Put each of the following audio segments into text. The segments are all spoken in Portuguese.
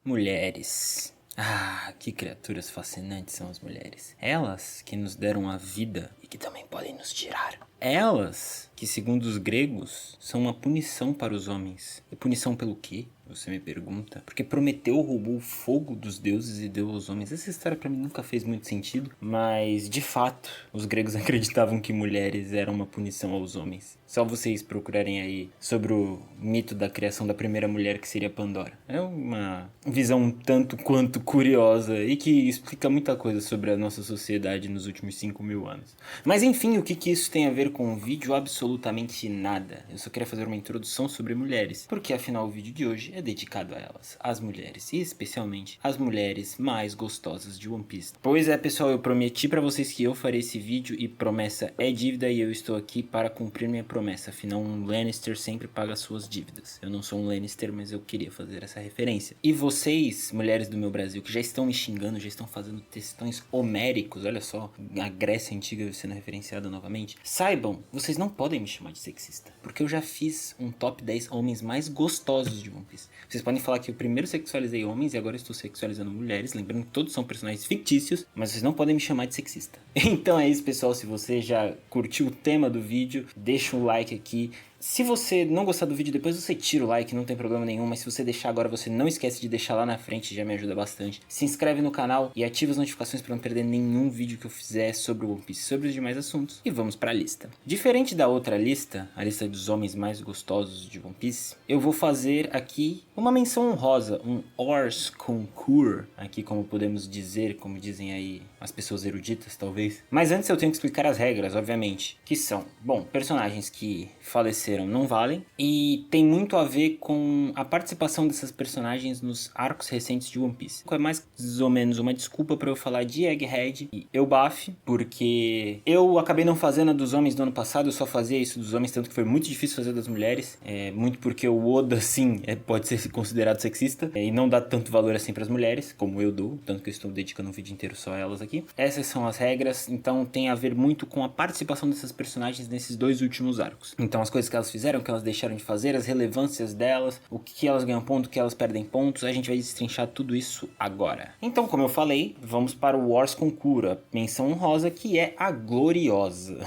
Mulheres. Ah, que criaturas fascinantes são as mulheres. Elas que nos deram a vida e que também podem nos tirar. Elas que, segundo os gregos, são uma punição para os homens. E punição pelo quê? Você me pergunta. Porque Prometeu roubou o fogo dos deuses e deu aos homens. Essa história pra mim nunca fez muito sentido. Mas, de fato, os gregos acreditavam que mulheres eram uma punição aos homens. Só vocês procurarem aí sobre o mito da criação da primeira mulher, que seria Pandora. É uma visão um tanto quanto curiosa e que explica muita coisa sobre a nossa sociedade nos últimos 5.000 anos. Mas enfim, o que isso tem a ver com o vídeo? Absolutamente nada. Eu só queria fazer uma introdução sobre mulheres, porque afinal o vídeo de hoje é dedicado a elas, às mulheres, e especialmente às mulheres mais gostosas de One Piece. Pois é, pessoal, eu prometi pra vocês que eu faria esse vídeo e promessa é dívida e eu estou aqui para cumprir minha promessa. Afinal, um Lannister sempre paga suas dívidas. Eu não sou um Lannister, mas eu queria fazer essa referência. E vocês, mulheres do meu Brasil, que já estão me xingando, já estão fazendo textões homéricos, olha só, a Grécia Antiga sendo referenciada novamente, saibam, vocês não podem me chamar de sexista, porque eu já fiz um top 10 homens mais gostosos de One Piece. Vocês podem falar que eu primeiro sexualizei homens e agora estou sexualizando mulheres, lembrando que todos são personagens fictícios, mas vocês não podem me chamar de sexista. Então é isso, pessoal, se você já curtiu o tema do vídeo, deixa um like aqui. Se você não gostar do vídeo, depois você tira o like, não tem problema nenhum, mas se você deixar agora, você não esquece de deixar lá na frente, já me ajuda bastante. Se inscreve no canal e ativa as notificações para não perder nenhum vídeo que eu fizer sobre o One Piece, sobre os demais assuntos. E vamos para a lista. Diferente da outra lista, a lista dos homens mais gostosos de One Piece, eu vou fazer aqui uma menção honrosa, um hors concours, aqui como podemos dizer, como dizem aí as pessoas eruditas, talvez. Mas antes eu tenho que explicar as regras, obviamente, que são, bom, personagens que faleceram não valem, e tem muito a ver com a participação dessas personagens nos arcos recentes de One Piece. É mais ou menos uma desculpa para eu falar de Egghead e Elbaf, porque eu acabei não fazendo a dos homens do ano passado, eu só fazia isso dos homens, tanto que foi muito difícil fazer das mulheres, muito porque o Oda, sim, pode ser considerado sexista, e não dá tanto valor assim para as mulheres, como eu dou, tanto que eu estou dedicando um vídeo inteiro só a elas aqui. Essas são as regras, então tem a ver muito com a participação dessas personagens nesses dois últimos arcos. Então as coisas que elas fizeram, o que elas deixaram de fazer, as relevâncias delas, o que elas ganham ponto, o que elas perdem pontos, a gente vai destrinchar tudo isso agora. Então, como eu falei, vamos para o Wars Concours, a menção honrosa, que é a Gloriosa.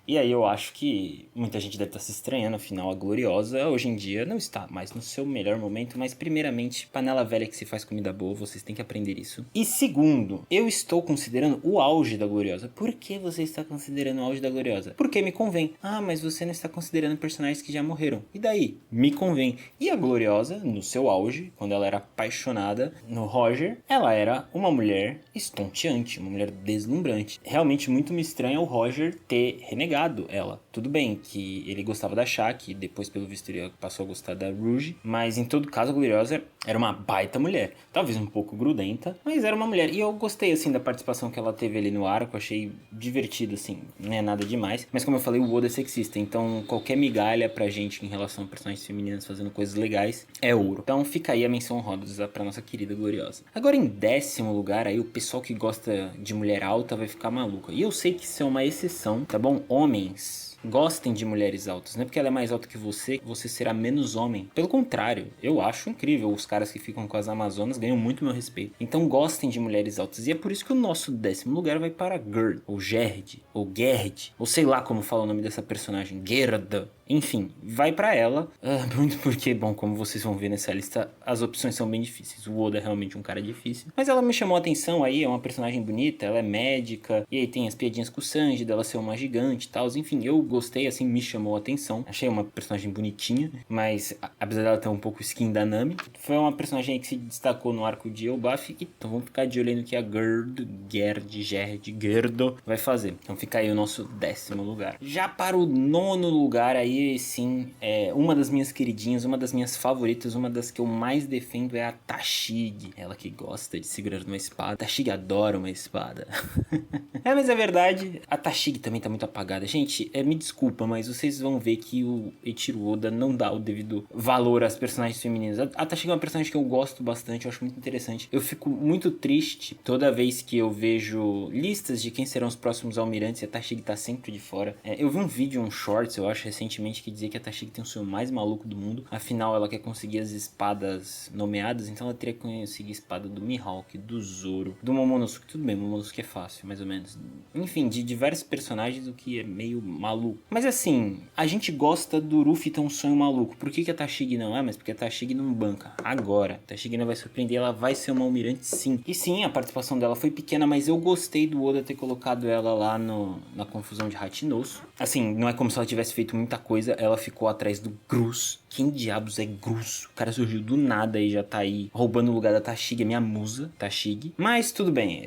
E aí eu acho que muita gente deve estar se estranhando, afinal a Gloriosa hoje em dia não está mais no seu melhor momento, mas primeiramente, panela velha que se faz comida boa, vocês têm que aprender isso. E segundo, eu estou considerando o auge da Gloriosa. Por que você está considerando o auge da Gloriosa? Porque me convém. Ah, mas você não está considerando personagens que já morreram. E daí? Me convém. E a Gloriosa, no seu auge, quando ela era apaixonada no Roger, ela era uma mulher estonteante, uma mulher deslumbrante. Realmente muito me estranha o Roger ter renegado ela. Tudo bem que ele gostava da Shaq, e depois pelo visto ele passou a gostar da Rouge, mas em todo caso a Gloriosa era uma baita mulher. Talvez um pouco grudenta, mas era uma mulher. E eu gostei assim da participação que ela teve ali no arco, achei divertido assim, não é nada demais. Mas como eu falei, o Oda é sexista, então qualquer migalha pra gente em relação a personagens femininas fazendo coisas legais é ouro. Então fica aí a menção honrosa pra nossa querida Gloriosa. Agora em 10º lugar, aí o pessoal que gosta de mulher alta vai ficar maluco. E eu sei que isso é uma exceção, tá bom? Homens, gostem de mulheres altas, não é porque ela é mais alta que você será menos homem. Pelo contrário, eu acho incrível os caras que ficam com as Amazonas, ganham muito meu respeito. Então gostem de mulheres altas, e é por isso que o nosso 10º lugar vai para Gerd, ou Gerd, ou Gerd, ou sei lá como fala o nome dessa personagem, Gerda. Enfim, vai pra ela, muito porque, bom, como vocês vão ver nessa lista, as opções são bem difíceis. O Oda é realmente um cara difícil, mas ela me chamou a atenção aí, é uma personagem bonita, ela é médica, e aí tem as piadinhas com o Sanji, dela ser uma gigante e tal, enfim, eu gostei, assim, me chamou a atenção. Achei uma personagem bonitinha, mas apesar dela ter um pouco skin da Nami, foi uma personagem aí que se destacou no arco de Elbaf, então vamos ficar de olho aí no que a Gerdo vai fazer. Então fica aí o nosso 10º lugar. Já para o 9º lugar aí, sim, é uma das minhas queridinhas, uma das minhas favoritas, uma das que eu mais defendo é a Tashig. Ela que gosta de segurar uma espada. Tashig adora uma espada. Mas é verdade, a Tashig também tá muito apagada. Gente, me desculpa, mas vocês vão ver que o Eiichiro Oda não dá o devido valor às personagens femininas. A Tashig é uma personagem que eu gosto bastante, eu acho muito interessante. Eu fico muito triste toda vez que eu vejo listas de quem serão os próximos almirantes e a Tashig tá sempre de fora. Eu vi um vídeo, um shorts, eu acho, recentemente, recentemente que dizia que a Tashigi tem o sonho mais maluco do mundo. Afinal, ela quer conseguir as espadas nomeadas, então ela teria que conseguir a espada do Mihawk, do Zoro, do Momonosuke. Tudo bem, Momonosuke é fácil, mais ou menos. Enfim, de diversos personagens, o que é meio maluco. Mas assim, a gente gosta do Ruffy ter um sonho maluco. Por que a Tashigi não? Mas porque a Tashigi não banca. Agora, a Tashigi não vai surpreender, ela vai ser uma almirante sim. E sim, a participação dela foi pequena, mas eu gostei do Oda ter colocado ela lá na confusão de Hachinosu. Assim, não é como se ela tivesse feito muita coisa, ela ficou atrás do Gruz. Quem diabos é Gruz? O cara surgiu do nada e já tá aí roubando o lugar da Tashigi, a minha musa, Tashigi. Mas tudo bem,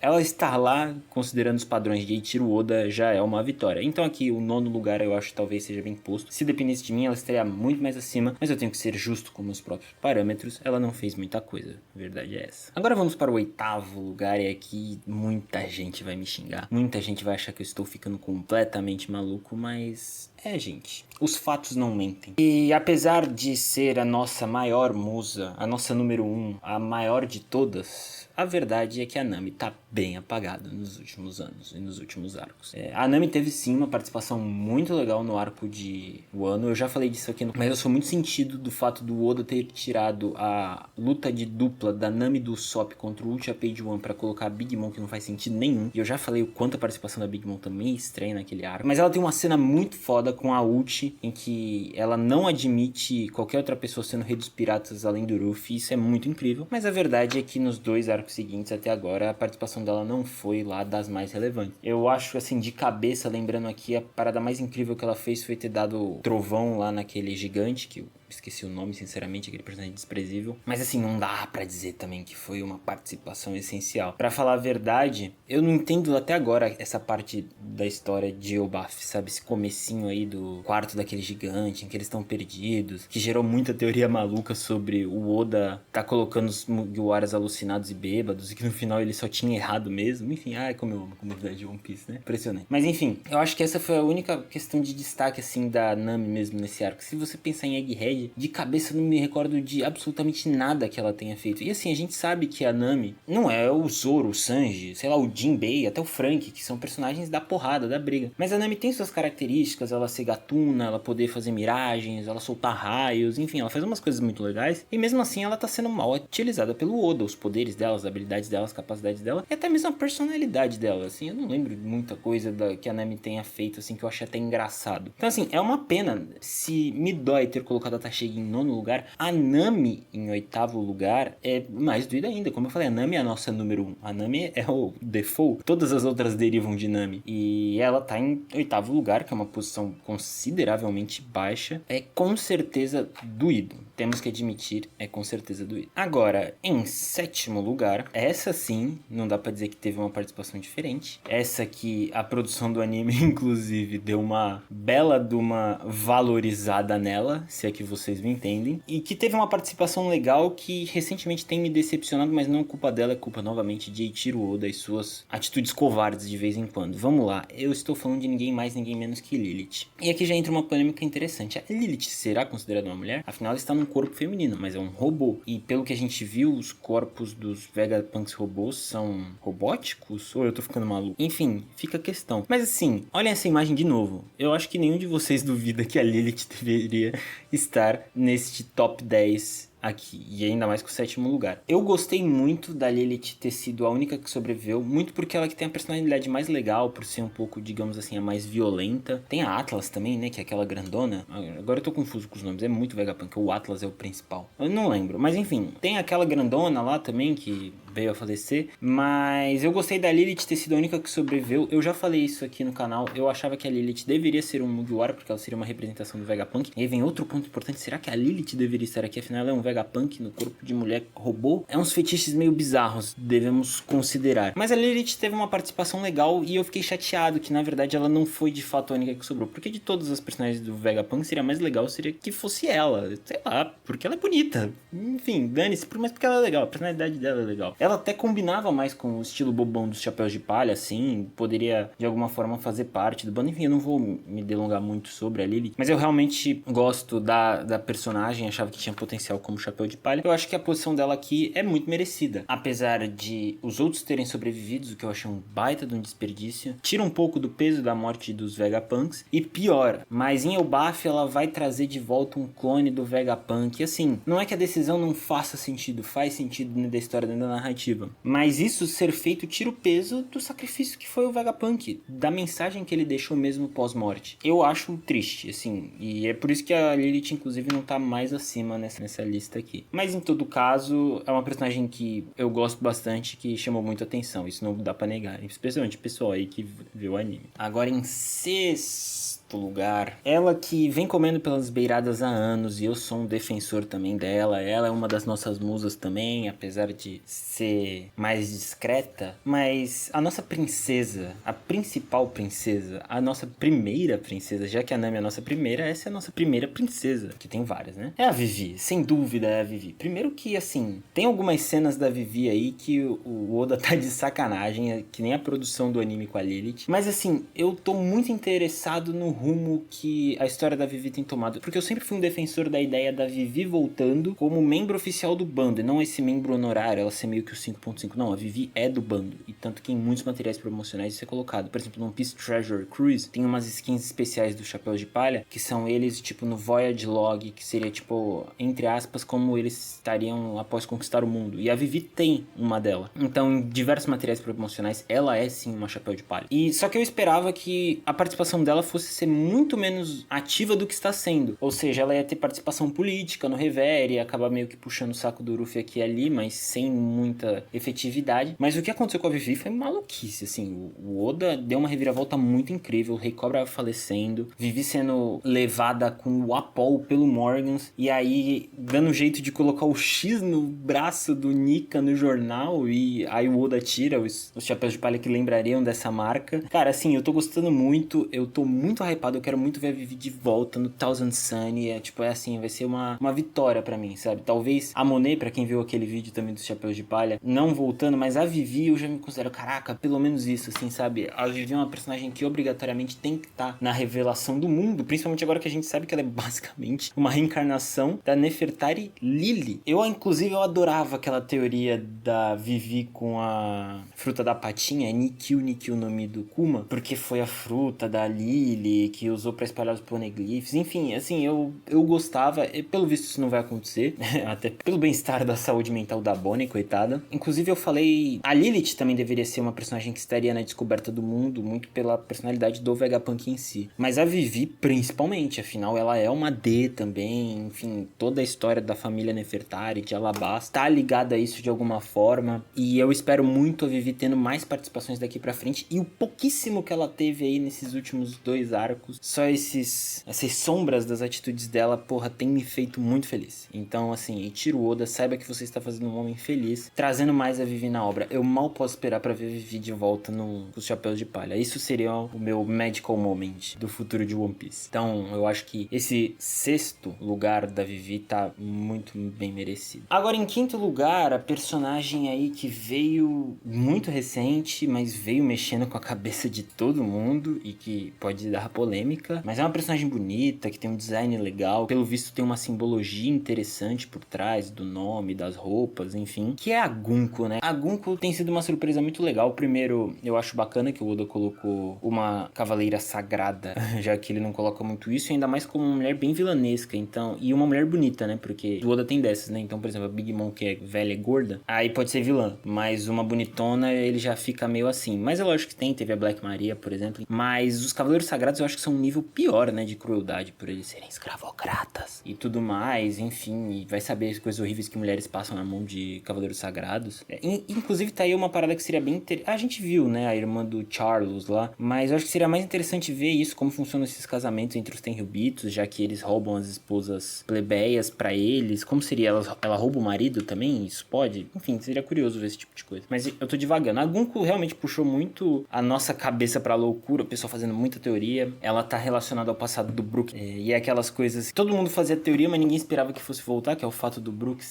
ela estar lá, considerando os padrões de Eiichiro Oda, já é uma vitória. Então aqui, o 9º lugar eu acho que talvez seja bem posto. Se dependesse de mim, ela estaria muito mais acima, mas eu tenho que ser justo com meus próprios parâmetros. Ela não fez muita coisa, a verdade é essa. Agora vamos para o 8º lugar, e aqui muita gente vai me xingar. Muita gente vai achar que eu estou ficando completamente maluco, mas... gente, os fatos não mentem. E apesar de ser a nossa maior musa, a nossa número 1, a maior de todas, a verdade é que a Nami tá bem apagada nos últimos anos e nos últimos arcos. A Nami teve sim uma participação muito legal no arco de Wano. Eu já falei disso aqui, mas eu sou muito sentido do fato do Oda ter tirado a luta de dupla da Nami e do Usopp contra o Ultra Page One pra colocar a Big Mom, que não faz sentido nenhum. E eu já falei o quanto a participação da Big Mom também é estranha naquele arco. Mas ela tem uma cena muito foda com a Uchi, em que ela não admite qualquer outra pessoa sendo rei dos piratas além do Ruffy. Isso é muito incrível. Mas a verdade é que nos 2 arcos seguintes até agora, a participação dela não foi lá das mais relevantes. Eu acho, assim, de cabeça, lembrando aqui, a parada mais incrível que ela fez foi ter dado trovão lá naquele gigante, que eu esqueci o nome, sinceramente, aquele personagem desprezível. Mas assim, não dá pra dizer também que foi uma participação essencial. Pra falar a verdade, eu não entendo até agora essa parte da história de Elbaf, sabe? Esse comecinho aí do quarto daquele gigante, em que eles estão perdidos, que gerou muita teoria maluca sobre o Oda tá colocando os Mugiwaras alucinados e bêbados, e que no final ele só tinha errado mesmo. Enfim, como eu amo a comunidade de One Piece, né? Impressionante. Mas enfim, eu acho que essa foi a única questão de destaque, assim, da Nami mesmo nesse arco. Se você pensar em Egghead, de cabeça eu não me recordo de absolutamente nada que ela tenha feito. E assim, a gente sabe que a Nami não é o Zoro, o Sanji, sei lá, o Jinbei, até o Frank, que são personagens da porrada, da briga. Mas a Nami tem suas características, ela ser gatuna, ela poder fazer miragens, ela soltar raios, enfim, ela faz umas coisas muito legais. E mesmo assim ela tá sendo mal utilizada pelo Oda, os poderes dela, as habilidades dela, as capacidades dela, e até mesmo a personalidade dela, assim. Eu não lembro de muita coisa que a Nami tenha feito, assim, que eu achei até engraçado. Então assim, é uma pena. Se me dói ter colocado a Tashigi em 9º lugar, a Nami em 8º lugar é mais doida ainda. Como eu falei, a Nami é a nossa número 1. A Nami é o default. Todas as outras derivam de Nami. E ela tá em 8º lugar, que é uma posição consideravelmente baixa. É com certeza doído. Temos que admitir, é com certeza doído. Agora, em 7º lugar, essa sim, não dá pra dizer que teve uma participação diferente. Essa que a produção do anime, inclusive, deu uma bela de uma valorizada nela, se é que vocês me entendem, e que teve uma participação legal que recentemente tem me decepcionado, mas não é culpa dela, é culpa novamente de Eiichiro Oda e suas atitudes covardes de vez em quando. Vamos lá, eu estou falando de ninguém mais, ninguém menos que Lilith. E aqui já entra uma polêmica interessante. A Lilith será considerada uma mulher? Afinal, ela está num corpo feminino, mas é um robô. E pelo que a gente viu, os corpos dos Vegapunks robôs são robóticos? Ou eu tô ficando maluco? Enfim, fica a questão. Mas assim, olhem essa imagem de novo. Eu acho que nenhum de vocês duvida que a Lilith deveria estar neste top 10 aqui, e ainda mais com o 7º lugar. Eu gostei muito da Lilith ter sido a única que sobreviveu, muito porque ela que tem a personalidade mais legal, por ser um pouco, digamos assim, a mais violenta. Tem a Atlas também, né, que é aquela grandona. Agora eu tô confuso com os nomes, é muito Vegapunk, o Atlas é o principal. Eu não lembro, mas enfim, tem aquela grandona lá também, que veio a falecer, mas eu gostei da Lilith ter sido a única que sobreviveu. Eu já falei isso aqui no canal, eu achava que a Lilith deveria ser um Mugiwara, porque ela seria uma representação do Vegapunk. E aí vem outro ponto importante, será que a Lilith deveria estar aqui? Afinal, ela é um Vegapunk no corpo de mulher robô. É uns fetiches meio bizarros, devemos considerar. Mas a Lilith teve uma participação legal e eu fiquei chateado que, na verdade, ela não foi de fato a única que sobrou. Porque de todas as personagens do Vegapunk, seria mais legal seria que fosse ela. Sei lá, porque ela é bonita. Enfim, dane-se, mas porque ela é legal, a personalidade dela é legal. Ela até combinava mais com o estilo bobão dos Chapéus de Palha, assim, poderia de alguma forma fazer parte do bando. Enfim, eu não vou me delongar muito sobre a Lily, mas eu realmente gosto da personagem, achava que tinha potencial como Chapéu de Palha. Eu acho que a posição dela aqui é muito merecida, apesar de os outros terem sobrevivido, o que eu achei um baita de um desperdício. Tira um pouco do peso da morte dos Vegapunks e piora, mas em Elbaf ela vai trazer de volta um clone do Vegapunk. E assim, não é que a decisão não faça sentido, faz sentido dentro da história, dentro da narrativa, mas isso ser feito tira o peso do sacrifício que foi o Vegapunk, da mensagem que ele deixou mesmo pós-morte. Eu acho triste, assim, e é por isso que a Lilith inclusive não tá mais acima nessa lista aqui. Mas em todo caso, é uma personagem que eu gosto bastante, que chamou muita atenção, isso não dá pra negar, especialmente o pessoal aí que vê o anime. Agora em sexto lugar, ela que vem comendo pelas beiradas há anos e eu sou um defensor também dela. Ela é uma das nossas musas também, apesar de ser mais discreta, mas a nossa princesa, a principal princesa, a nossa primeira princesa, já que a Nami é a nossa primeira, essa é a nossa primeira princesa, que tem várias, né? É a Vivi, sem dúvida é a Vivi. Primeiro que, assim, tem algumas cenas da Vivi aí que o Oda tá de sacanagem, que nem a produção do anime com a Lilith, mas assim, eu tô muito interessado no rumo que a história da Vivi tem tomado, porque eu sempre fui um defensor da ideia da Vivi voltando como membro oficial do bando, e não esse membro honorário, ela ser meio que o 5.5, não, a Vivi é do bando, e tanto que em muitos materiais promocionais isso é colocado. Por exemplo, no One Piece Treasure Cruise, tem umas skins especiais dos Chapéus de Palha, que são eles, tipo, no Voyage Log, que seria, tipo, entre aspas, como eles estariam após conquistar o mundo, e a Vivi tem uma dela. Então, em diversos materiais promocionais, ela é sim uma Chapéu de Palha. E só que eu esperava que a participação dela fosse ser muito menos ativa do que está sendo. Ou seja, ela ia ter participação política no Reverie, ia acabar meio que puxando o saco do Ruffy aqui e ali, mas sem muita efetividade. Mas o que aconteceu com a Vivi foi maluquice, assim. O Oda deu uma reviravolta muito incrível, o Rei Cobra falecendo, Vivi sendo levada com o Apol pelo Morgans, e aí dando um jeito de colocar o X no braço do Nika no jornal, e aí o Oda tira os Chapéus de Palha que lembrariam dessa marca. Cara, assim, eu tô gostando muito, eu tô muito hypado, eu quero muito ver a Vivi de volta no Thousand Sunny, é assim, vai ser uma vitória pra mim, sabe? Talvez a Monet, pra quem viu aquele vídeo também dos Chapéus de Palha, não voltando, mas a Vivi eu já me considero, caraca, pelo menos isso, assim, sabe? A Vivi é uma personagem que obrigatoriamente tem que estar na revelação do mundo, principalmente agora que a gente sabe que ela é basicamente uma reencarnação da Nefertari Lily. Inclusive, eu adorava aquela teoria da Vivi com a fruta da patinha, Nikyu o nome do Kuma, porque foi a fruta da Lily que usou pra espalhar os poneglyphs. Enfim, assim, eu gostava, e pelo visto isso não vai acontecer, até pelo bem-estar da saúde mental da Bonnie, coitada. Inclusive eu falei, a Lilith também deveria ser uma personagem que estaria na descoberta do mundo, muito pela personalidade do Vegapunk em si. Mas a Vivi principalmente, afinal ela é uma D também, enfim, toda a história da família Nefertari, de Alabasta, tá ligada a isso de alguma forma, e eu espero muito a Vivi tendo mais participações daqui pra frente, e o pouquíssimo que ela teve aí nesses últimos 2 arcos, só essas sombras das atitudes dela, porra, tem me feito muito feliz. Então, assim, Eiichiro Oda, saiba que você está fazendo um homem feliz, trazendo mais a Vivi na obra. Eu mal posso esperar pra ver a Vivi de volta nos Chapéus de Palha. Isso seria o meu magical moment do futuro de One Piece. Então, eu acho que esse 6º lugar da Vivi tá muito bem merecido. Agora, em 5º lugar, a personagem aí que veio muito recente, mas veio mexendo com a cabeça de todo mundo e que pode dar polêmica, mas é uma personagem bonita, que tem um design legal, pelo visto tem uma simbologia interessante por trás do nome, das roupas, enfim, que é a Gunko, né? A Gunko tem sido uma surpresa muito legal. Primeiro, eu acho bacana que o Oda colocou uma cavaleira sagrada, já que ele não coloca muito isso, e ainda mais como uma mulher bem vilanesca, então, e uma mulher bonita, né? Porque o Oda tem dessas, né? Então, por exemplo, a Big Mom, que é velha e gorda, aí pode ser vilã, mas uma bonitona, ele já fica meio assim. Mas é lógico que teve a Black Maria, por exemplo, mas os Cavaleiros Sagrados eu acho que são um nível pior, né, de crueldade, por eles serem escravocratas e tudo mais, enfim, e vai saber as coisas horríveis que mulheres passam na mão de Cavaleiros Sagrados. Inclusive tá aí uma parada que seria bem interessante. A gente viu, né, a irmã do Charles lá, mas eu acho que seria mais interessante ver isso, como funcionam esses casamentos entre os Tenryubitos, já que eles roubam as esposas plebeias pra eles. Como seria? Ela rouba o marido também? Isso pode? Enfim, seria curioso ver esse tipo de coisa. Mas eu tô divagando. A Gunko realmente puxou muito a nossa cabeça pra loucura, o pessoal fazendo muita teoria. ela tá relacionada ao passado do Brook. E é aquelas coisas que todo mundo fazia teoria, mas ninguém esperava que fosse voltar, que é o fato do Brook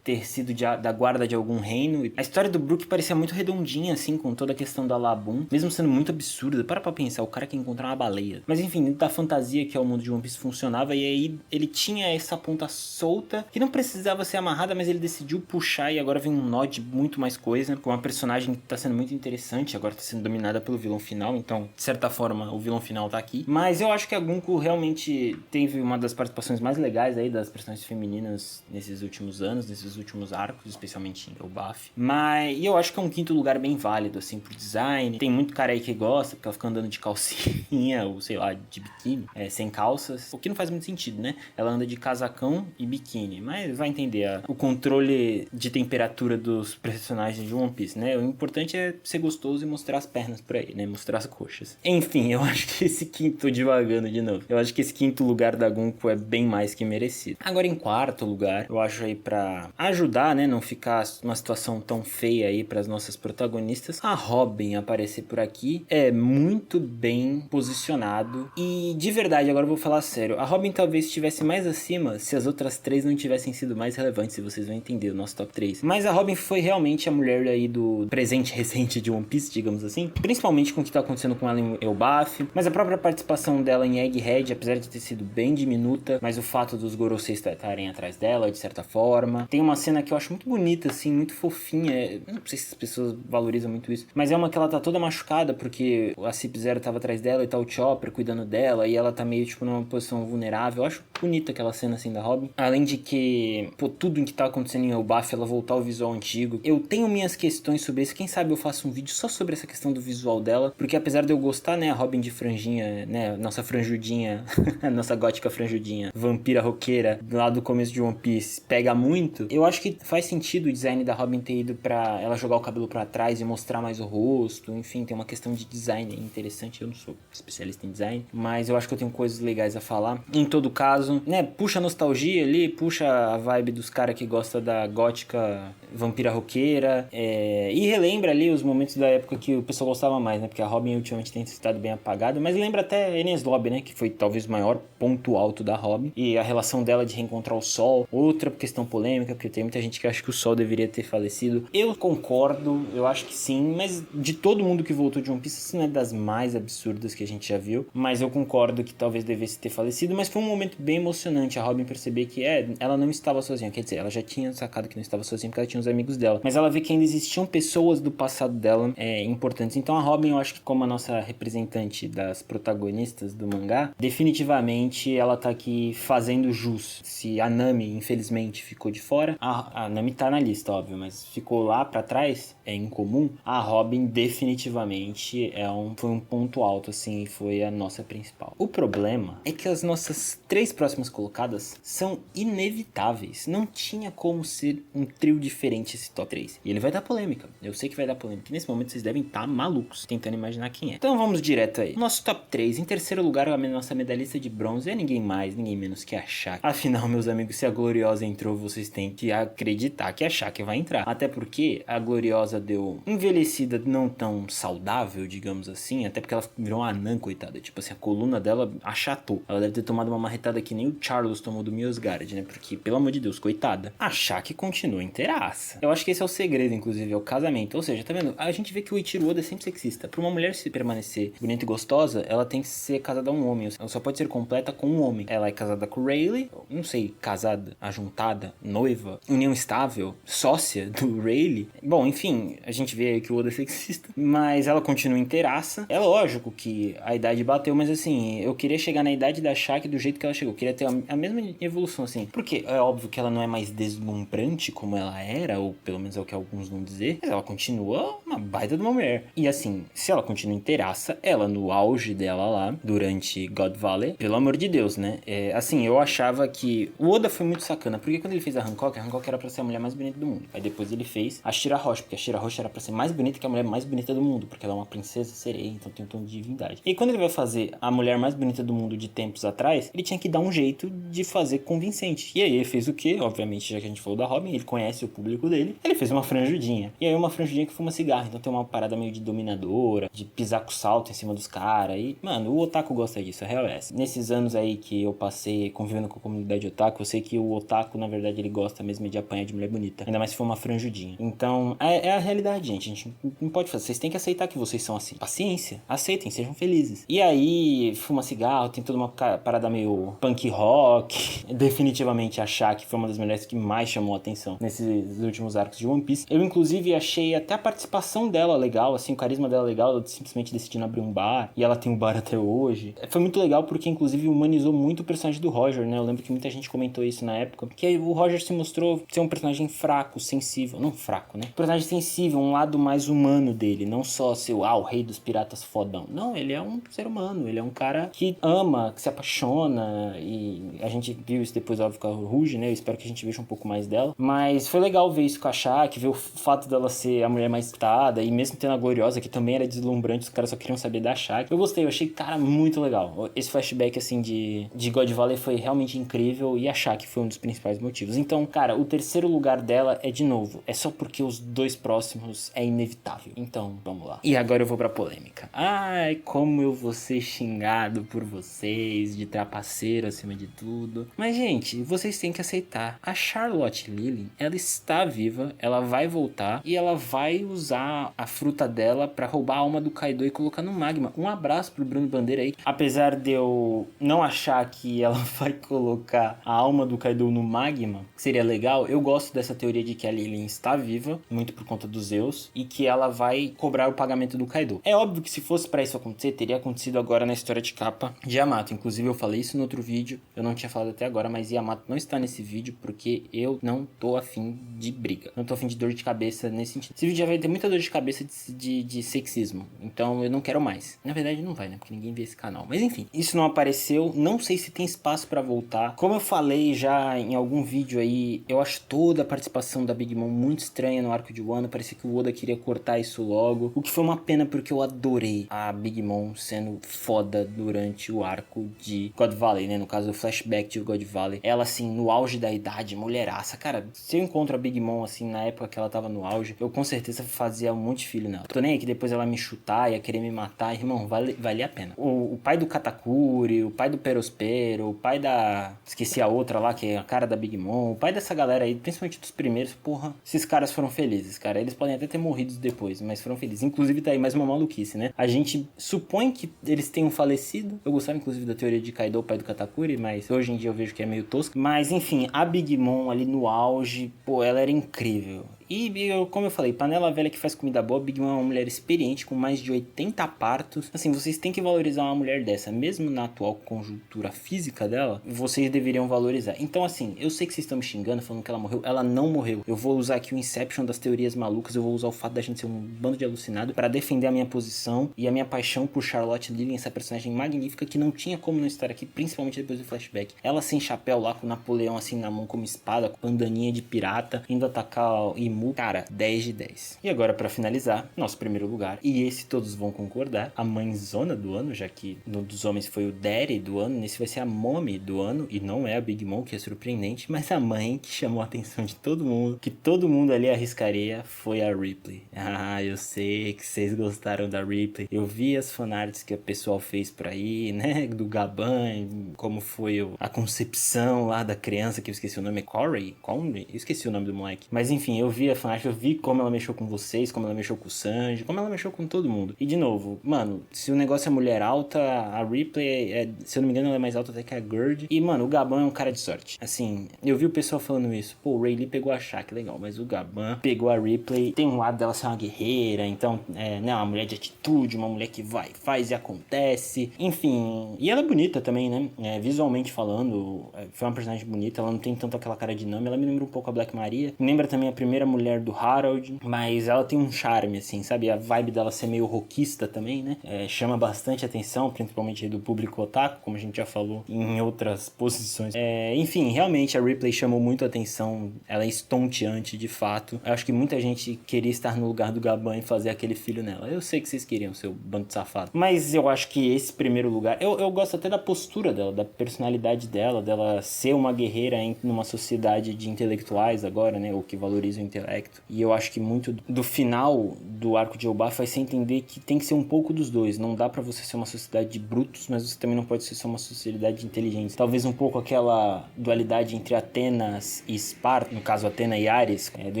ter sido da guarda de algum reino. E a história do Brook parecia muito redondinha, assim, com toda a questão da Labum, mesmo sendo muito absurda. Para pra pensar, o cara quer encontrar uma baleia. Mas enfim, da fantasia que é o mundo de One Piece funcionava, e aí ele tinha essa ponta solta, que não precisava ser amarrada, mas ele decidiu puxar, e agora vem um nó de muito mais coisa, com uma personagem que tá sendo muito interessante, agora tá sendo dominada pelo vilão final, então, de certa forma, o vilão final tá aqui. Mas eu acho que a Gunko realmente teve uma das participações mais legais aí das personagens femininas nesses últimos anos, nesses últimos arcos, especialmente em Elbaf. Mas eu acho que é um quinto lugar bem válido, assim, pro design. Tem muito cara aí que gosta, porque ela fica andando de calcinha, ou sei lá, de biquíni, sem calças, o que não faz muito sentido, né? Ela anda de casacão e biquíni, mas vai entender o controle de temperatura dos personagens de One Piece, né? O importante é ser gostoso e mostrar as pernas por aí, né? Mostrar as coxas. Enfim, eu acho que esse quinto, tô divagando de novo, eu acho que esse quinto lugar da Gunko é bem mais que merecido. Agora, em quarto lugar, eu acho aí pra ajudar, né? Não ficar uma situação tão feia aí pras nossas protagonistas, a Robin aparecer por aqui é muito bem posicionado. E de verdade, agora eu vou falar sério, a Robin talvez estivesse mais acima se as outras três não tivessem sido mais relevantes, se vocês vão entender o nosso top 3. Mas a Robin foi realmente a mulher aí do presente recente de One Piece, digamos assim, principalmente com o que tá acontecendo com ela em Elbaf, mas a própria participação dela em Egghead, apesar de ter sido bem diminuta, mas o fato dos Gorosei estarem atrás dela, de certa forma. Tem uma cena que eu acho muito bonita, assim, muito fofinha, não sei se as pessoas valorizam muito isso, mas é uma que ela tá toda machucada porque a Cip-Zero tava atrás dela e tá o Chopper cuidando dela, e ela tá meio, tipo, numa posição vulnerável. Eu acho bonita aquela cena, assim, da Robin. Além de que, pô, tudo em que tá acontecendo em Elbaf, ela voltar ao visual antigo. Eu tenho minhas questões sobre isso. Quem sabe eu faço um vídeo só sobre essa questão do visual dela, porque apesar de eu gostar, né, a Robin de franjinha, né, nossa franjudinha, a nossa gótica franjudinha, vampira roqueira, lá do começo de One Piece, pega muito. Eu acho que faz sentido o design da Robin ter ido pra ela jogar o cabelo pra trás e mostrar mais o rosto. Enfim, tem uma questão de design interessante. Eu não sou especialista em design, mas eu acho que eu tenho coisas legais a falar. Em todo caso, né, puxa a nostalgia ali, puxa a vibe dos caras que gostam da gótica vampira roqueira, e relembra ali os momentos da época que o pessoal gostava mais, né, porque a Robin ultimamente tem estado bem apagada, mas lembra até Enies Lobby, né, que foi talvez o maior ponto alto da Robin, e a relação dela de reencontrar o Sol, outra questão polêmica, porque tem muita gente que acha que o Sol deveria ter falecido. Eu concordo, eu acho que sim, mas de todo mundo que voltou de One Piece, isso não é das mais absurdas que a gente já viu, mas eu concordo que talvez devesse ter falecido, mas foi um momento bem emocionante a Robin perceber que ela não estava sozinha, quer dizer, ela já tinha sacado que não estava sozinha porque ela tinha os amigos dela, mas ela vê que ainda existiam pessoas do passado dela importantes. Então a Robin, eu acho que como a nossa representante das protagonistas do mangá, definitivamente ela tá aqui fazendo jus. Se a Nami, infelizmente, ficou de fora, a Nami tá na lista, óbvio, mas ficou lá pra trás, é incomum, a Robin definitivamente foi um ponto alto, assim, e foi a nossa principal. O problema é que as nossas três próximas colocadas são inevitáveis. Não tinha como ser um trio diferente esse top 3. E ele vai dar polêmica. Eu sei que vai dar polêmica. E nesse momento vocês devem estar malucos tentando imaginar quem é. Então vamos direto aí. Nosso top 3. Em terceiro lugar, a nossa medalhista de bronze é ninguém mais, ninguém menos que a Shaq. Afinal, meus amigos, se a Gloriosa entrou, vocês têm que acreditar que a Shaq vai entrar. Até porque a Gloriosa deu envelhecida não tão saudável, digamos assim. Até porque ela virou uma anã, coitada. Tipo assim, a coluna dela achatou. Ela deve ter tomado uma marretada que nem o Charles tomou do Miosgard, né? Porque, pelo amor de Deus, coitada. A Shaq continua inteiraça. Eu acho que esse é o segredo, inclusive, é o casamento. Ou seja, tá vendo? A gente vê que o Ichiro Oda é sempre sexista. Pra uma mulher se permanecer bonita e gostosa, ela tem que ser casada a um homem. Ela só pode ser completa com um homem. Ela é casada com o Rayleigh, não sei, casada, ajuntada, noiva, união estável, sócia do Rayleigh. Bom, enfim, a gente vê aí que o Oda é sexista. Mas ela continua inteiraça. É lógico que a idade bateu, mas assim, eu queria chegar na idade da Shaq do jeito que ela chegou. Eu queria ter a mesma evolução, assim. Porque é óbvio que ela não é mais deslumbrante como ela era, ou pelo menos é o que alguns vão dizer, mas ela continua uma baita de uma mulher. E assim, se ela continua inteiraça, ela no auge dela lá, durante God Valley, pelo amor de Deus, né? Assim, eu achava que o Oda foi muito sacana, porque quando ele fez a Hancock era pra ser a mulher mais bonita do mundo. Aí depois ele fez a Shira Roche, porque a Shira Roche era pra ser mais bonita que a mulher mais bonita do mundo, porque ela é uma princesa sereia, então tem um tom de divindade. E quando ele vai fazer a mulher mais bonita do mundo de tempos atrás, ele tinha que dar um jeito de fazer convincente. E aí ele fez o quê? Obviamente, já que a gente falou da Robin, ele conhece o público dele, ele fez uma franjudinha. E aí uma franjudinha que fuma cigarro. bizarra, então tem uma parada meio de dominadora, de pisar com salto em cima dos caras. E, mano, o otaku gosta disso, a real é essa. Nesses anos aí que eu passei convivendo com a comunidade otaku, eu sei que o otaku, na verdade, ele gosta mesmo de apanhar de mulher bonita. Ainda mais se for uma franjudinha. Então, é a realidade, gente. A gente não pode fazer. Vocês têm que aceitar que vocês são assim. Paciência. Aceitem, sejam felizes. E aí, fuma cigarro, tem toda uma parada meio punk rock. Definitivamente a Shaki foi uma das mulheres que mais chamou a atenção nesses últimos arcos de One Piece. Eu, inclusive, achei até a participação dela legal, assim, o carisma dela legal, ela simplesmente decidindo abrir um bar, e ela tem um bar até hoje. Foi muito legal porque, inclusive, humanizou muito o personagem do Roger, né? Eu lembro que muita gente comentou isso na época, que o Roger se mostrou ser um personagem fraco, sensível, não fraco, né? Um personagem sensível, um lado mais humano dele, não só ser o rei dos piratas fodão. Não, ele é um ser humano, ele é um cara que ama, que se apaixona, e a gente viu isso depois, óbvio, com a Rouge, né? Eu espero que a gente veja um pouco mais dela. Mas foi legal ver isso com a Shaq, ver o fato dela ser a mulher mais citada, e mesmo tendo a Gloriosa, que também era deslumbrante, os caras só queriam saber da Shaq. Eu gostei, eu achei, cara, muito legal. Esse flashback, assim, de God Valley foi realmente incrível, e a Shaq foi um dos principais motivos. Então, cara, o terceiro lugar dela é, de novo, é só porque os dois próximos é inevitável. Então, vamos lá. E agora eu vou pra polêmica. Ai, como eu vou ser xingado por vocês, de trapaceiro acima de tudo. Mas, gente, vocês têm que aceitar. A Charlotte Lillian, ela está viva, ela vai voltar e ela vai usar a fruta dela pra roubar a alma do Kaido e colocar no magma. Um abraço pro Bruno Bandeira aí. Apesar de eu não achar que ela vai colocar a alma do Kaido no magma, que seria legal, eu gosto dessa teoria de que a Lillian está viva, muito por conta dos Zeus, e que ela vai cobrar o pagamento do Kaido. É óbvio que se fosse pra isso acontecer, teria acontecido agora na história de capa de Yamato. Inclusive eu falei isso no outro vídeo, eu não tinha falado até agora, mas Yamato não está nesse vídeo porque eu não tô afim de briga. Não tô afim de dor de cabeça nesse sentido. Esse vídeo já vai ter muita dor de cabeça de sexismo, então eu não quero mais. Na verdade não vai, né? Porque ninguém vê esse canal. Mas enfim, isso não apareceu, não sei se tem espaço pra voltar. Como eu falei já em algum vídeo aí, eu acho toda a participação da Big Mom muito estranha no arco de Wano. Parecia que o Oda queria cortar isso logo, o que foi uma pena porque eu adorei a Big Mom sendo foda durante o arco de God Valley, né? No caso, o flashback de God Valley. Ela, assim, no auge da idade, mulheraça. Cara, se eu encontro a Big Mom, assim, na época que ela tava no auge, eu com certeza fazia um monte de filho nela. Tô nem aí que depois ela me chutar, ia querer me matar. Irmão, valia a pena. O pai do Katakuri, o pai do Perospero, o pai da... Esqueci a outra lá, que é a cara da Big Mom. O pai dessa galera aí, principalmente dos primeiros, porra, esses caras foram felizes, cara. Eles podem até ter morrido depois, mas foram felizes. Inclusive, tá aí mais uma maluquice, né? A gente supõe que eles tenham falecido. Eu gostava, inclusive, da teoria de Kaido, o pai do Katakuri, mas hoje em dia eu vejo que é meio tosco. Mas, enfim, a Big Mom ali no auge, pô, ela era incrível. E, como eu falei, panela velha que faz comida boa. Big Mom é uma mulher experiente com mais de 80 partos. Assim, vocês têm que valorizar uma mulher dessa. Mesmo na atual conjuntura física dela, vocês deveriam valorizar. Então, assim, eu sei que vocês estão me xingando, falando que ela morreu. Ela não morreu. Eu vou usar aqui o Inception das teorias malucas. Eu vou usar o fato da gente ser um bando de alucinado para defender a minha posição e a minha paixão por Charlotte Lillian, essa personagem magnífica que não tinha como não estar aqui, principalmente depois do flashback. Ela sem chapéu lá, com o Napoleão assim na mão como espada, com bandaninha de pirata, indo atacar cara, 10 de 10. E agora, pra finalizar, nosso primeiro lugar, e esse todos vão concordar, a mãezona do ano, já que no dos homens foi o Daddy do ano, nesse vai ser a Mommy do ano, e não é a Big Mom, que é surpreendente, mas a mãe que chamou a atenção de todo mundo, que todo mundo ali arriscaria, foi a Ripley. Ah, eu sei que vocês gostaram da Ripley. Eu vi as fanarts que o pessoal fez por aí, né, do Gaban, como foi a concepção lá da criança, que eu esqueci o nome, é Corey? Eu esqueci o nome do moleque. Mas enfim, eu vi a fanart, eu vi como ela mexeu com vocês, como ela mexeu com o Sanji, como ela mexeu com todo mundo. E de novo, mano, se o negócio é mulher alta, a Ripley se eu não me engano, ela é mais alta até que a Gerd. E, mano, o Gaban é um cara de sorte. Assim, eu vi o pessoal falando isso. Pô, o Rayleigh pegou a Shaq, legal, mas o Gaban pegou a Ripley. Tem um lado dela ser uma guerreira, então, né, uma mulher de atitude, uma mulher que vai, faz e acontece. Enfim, e ela é bonita também, né? Visualmente falando, foi uma personagem bonita, ela não tem tanto aquela cara de Nami, ela me lembra um pouco a Black Maria. Me lembra também a primeira mulher do Harold, mas ela tem um charme, assim, sabe? A vibe dela ser meio rockista também, né? Chama bastante atenção, principalmente do público otaku, como a gente já falou em outras posições. Enfim, realmente a Ripley chamou muito atenção, ela é estonteante de fato. Eu acho que muita gente queria estar no lugar do Gaban e fazer aquele filho nela. Eu sei que vocês queriam, seu bando de safado. Mas eu acho que esse primeiro lugar, eu gosto até da postura dela, da personalidade dela ser uma guerreira numa sociedade de intelectuais agora, né? Ou que valorizam intelecto. E eu acho que muito do final do arco de Elbaf vai ser entender que tem que ser um pouco dos dois. Não dá pra você ser uma sociedade de brutos, mas você também não pode ser só uma sociedade de inteligentes. Talvez um pouco aquela dualidade entre Atenas e Esparta, no caso Atena e Ares, do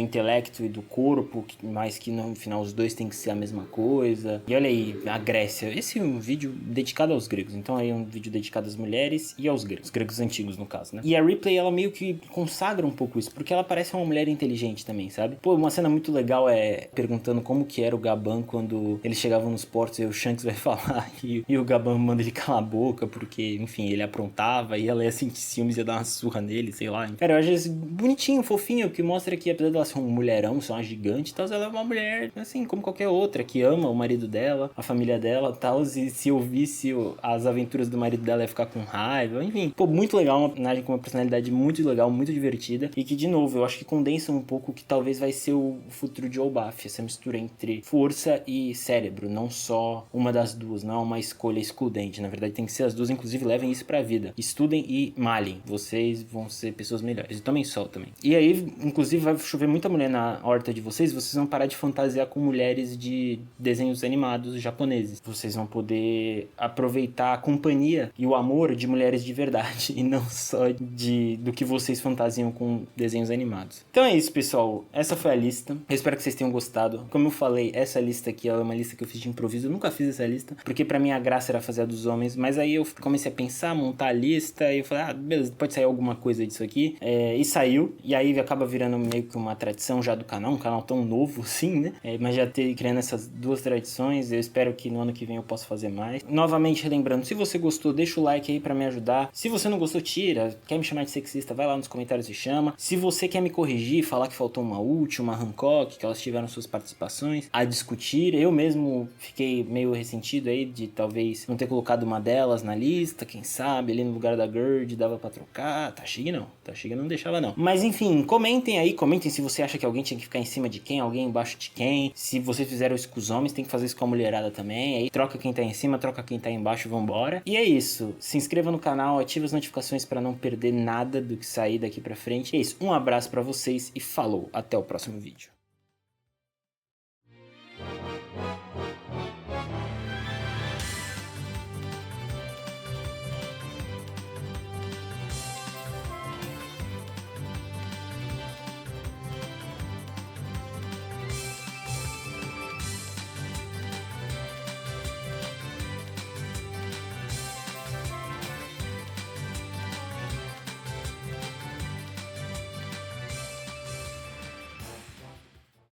intelecto e do corpo, mas que no final os dois têm que ser a mesma coisa. E olha aí, a Grécia. Esse é um vídeo dedicado aos gregos. Então aí é um vídeo dedicado às mulheres e aos gregos. Os gregos antigos, no caso, né? E a Ripley, ela meio que consagra um pouco isso, porque ela parece uma mulher inteligente também, sabe? Pô, uma cena muito legal é perguntando como que era o Gaban quando eles chegavam nos portos e o Shanks vai falar e o Gaban manda ele calar a boca, porque, enfim, ele aprontava e ela ia sentir ciúmes e ia dar uma surra nele, sei lá. Cara, eu acho isso bonitinho, fofinho, que mostra que apesar dela ser um mulherão, ser uma gigante e tal, ela é uma mulher, assim, como qualquer outra, que ama o marido dela, a família dela e tal, e se eu visse as aventuras do marido dela ia ficar com raiva, enfim. Pô, muito legal, uma personagem com uma personalidade muito legal, muito divertida, e que, de novo, eu acho que condensa um pouco o que talvez vai ser o futuro de Elbaf, essa mistura entre força e cérebro, não só uma das duas, não é uma escolha excludente, na verdade tem que ser as duas, inclusive levem isso pra vida, estudem e malhem, vocês vão ser pessoas melhores, e tomem sol também. E aí, inclusive, vai chover muita mulher na horta de vocês vão parar de fantasiar com mulheres de desenhos animados japoneses, vocês vão poder aproveitar a companhia e o amor de mulheres de verdade, e não só do que vocês fantasiam com desenhos animados. Então é isso, pessoal, essa foi a lista, eu espero que vocês tenham gostado. Como eu falei, essa lista aqui ela é uma lista que eu fiz de improviso, eu nunca fiz essa lista, porque pra mim a graça era fazer a dos homens, mas aí eu comecei a pensar, montar a lista, e eu falei, beleza, pode sair alguma coisa disso aqui, e saiu, e aí acaba virando meio que uma tradição já do canal, um canal tão novo assim, né, mas já criando essas duas tradições, eu espero que no ano que vem eu possa fazer mais. Novamente relembrando, se você gostou, deixa o like aí pra me ajudar, se você não gostou, tira, quer me chamar de sexista, vai lá nos comentários e chama, se você quer me corrigir, falar que faltou uma ult, uma Hancock, que elas tiveram suas participações a discutir, eu mesmo fiquei meio ressentido aí de talvez não ter colocado uma delas na lista, quem sabe, ali no lugar da Gerd dava pra trocar, Tashig não deixava não, mas enfim, comentem se você acha que alguém tinha que ficar em cima de quem, alguém embaixo de quem, se vocês fizeram isso com os homens, tem que fazer isso com a mulherada também, aí troca quem tá em cima, troca quem tá embaixo, vambora, e é isso, se inscreva no canal, ative as notificações pra não perder nada do que sair daqui pra frente, é isso, um abraço pra vocês e falou, até o próximo vídeo.